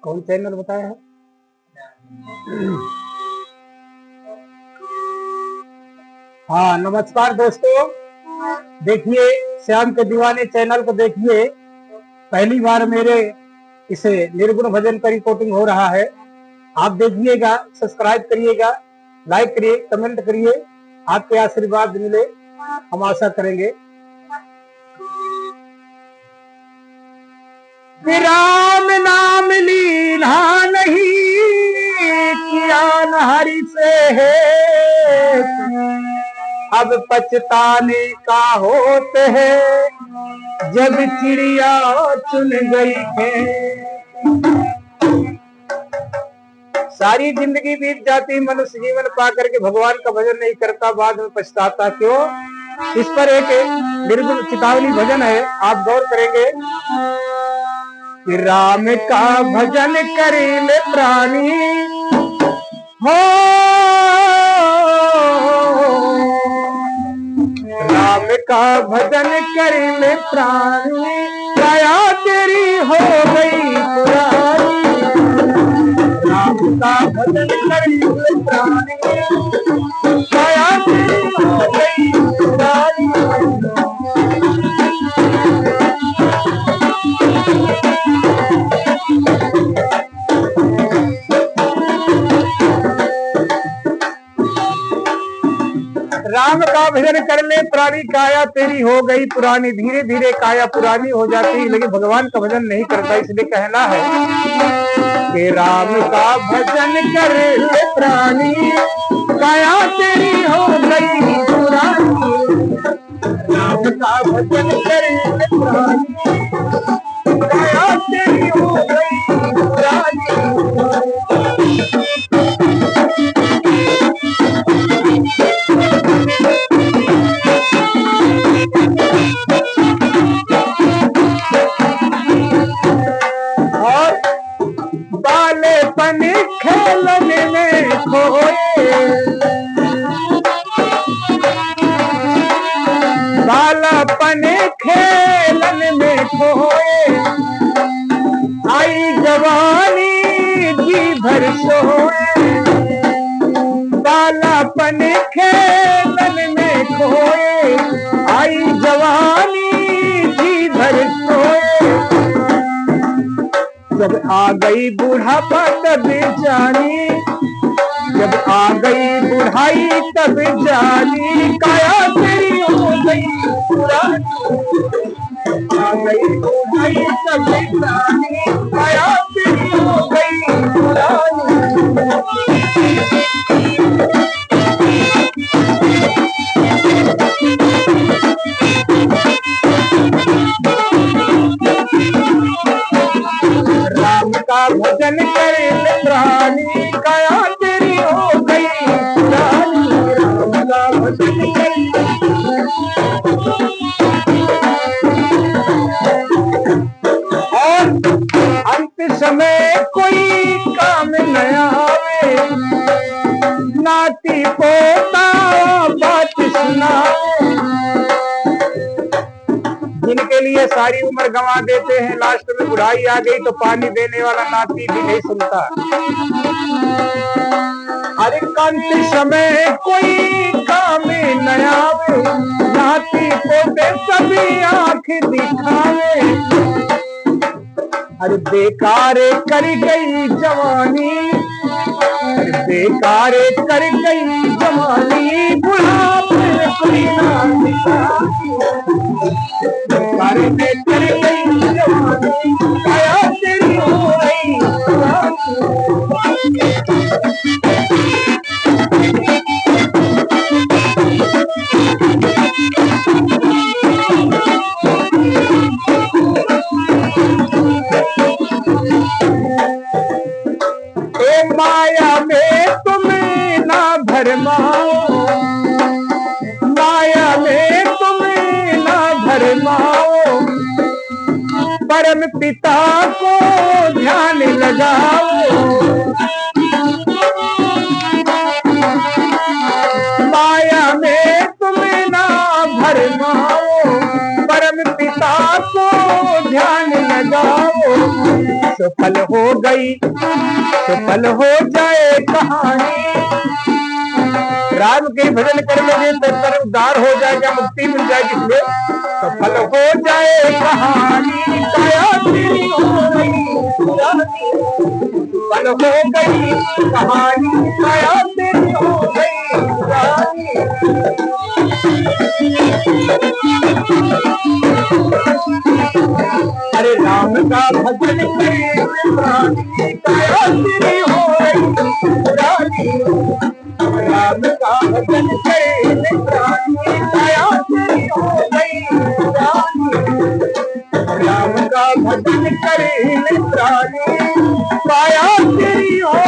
कौन चैनल बताया है? हाँ, नमस्कार दोस्तों। देखिए, श्याम के दीवाने चैनल को देखिए। पहली बार मेरे इसे निर्गुण भजन का रिकॉर्डिंग हो रहा है। आप देखिएगा, सब्सक्राइब करिएगा, लाइक करिए, कमेंट करिए। आपके आशीर्वाद मिले, हम आशा करेंगे। राम नाम लीना नहीं किया न हरि से है, अब पछताने का होते है जब चिड़िया चुन गई है। सारी जिंदगी बीत जाती, मनुष्य जीवन पा करके भगवान का भजन नहीं करता, बाद में पछताता क्यों? इस पर एक निर्गुण चेतावनी भजन है, आप गौर करेंगे। राम का भजन करे ले प्राणी हो, राम का भजन करे ले प्राणी, काया तेरी हो गई पुरानी। राम का भजन करे ले प्राणी, काया तेरी हो गई पुरानी। राम का भजन कर ले प्राणी, काया तेरी हो गई पुरानी। धीरे धीरे काया पुरानी हो जाती, लेकिन भगवान का भजन नहीं करता। इसलिए कहना है कि राम का भजन कर ले प्राणी, काया तेरी हो गई पुरानी। राम का भजन कर ले प्राणी, काया तेरी हो गई पुरानी। बालेपन खेलने में खोए, बालापन खेलने में खोए, आई जवानी जी भर सोए। बालापन खेलने में खोए, आई जवानी जी भर सोए। जब आ गई बुढ़ापा तब जानी, जब आ गई बुढ़ाई तब जानी, काया तेरी हो गई पुरानी। आ गई बुढ़ाई तब जानी, काया तेरी हो गई पुरानी। का भजन करे ले प्राणी, काया तेरी हो गई पुरानी। राम का भजन करे। और अंत समय कोई काम नया आवे, नाती पोता बात सुनावे। जिनके लिए सारी उम्र गंवा देते हैं, लास्ट में बुढ़ाई आ गई तो पानी देने वाला नाती भी नहीं सुनता। अरे अंत समय कोई काम नया आवे, नाती पोते सभी आंख दिखावे। अरे बेकार कर गई जवानी, अरे बेकार कर गई जवानी, बुढ़ापे कोई ना दिखा। बेकार कर गई जवानी, काया तेरी हो गई पुरानी। माया में तुम ना भरमाओ, माया में तुम ना भरमाओ, परम पिता को ध्यान लगाओ, माया में तुम ना भरमाओ, परम पिता को ध्यान लगाओ। सफल हो गई, सफल हो जाए कहानी, राम के भजन कर लोगे तो तर उद्धार हो जाएगा, मुक्ति मिल जाएगी। इसलिए सफल हो जाए कहानी, काया तेरी हो गई पुरानी, सफल हो गई कहानी, काया तेरी हो गई पुरानी। अरे राम का भजन करे प्राणी, काया तेरी हो गई पुरानी, राम का भजन करे प्राणी, काया तेरी हो गई पुरानी, राम का भजन करे प्राणी, काया तेरी हो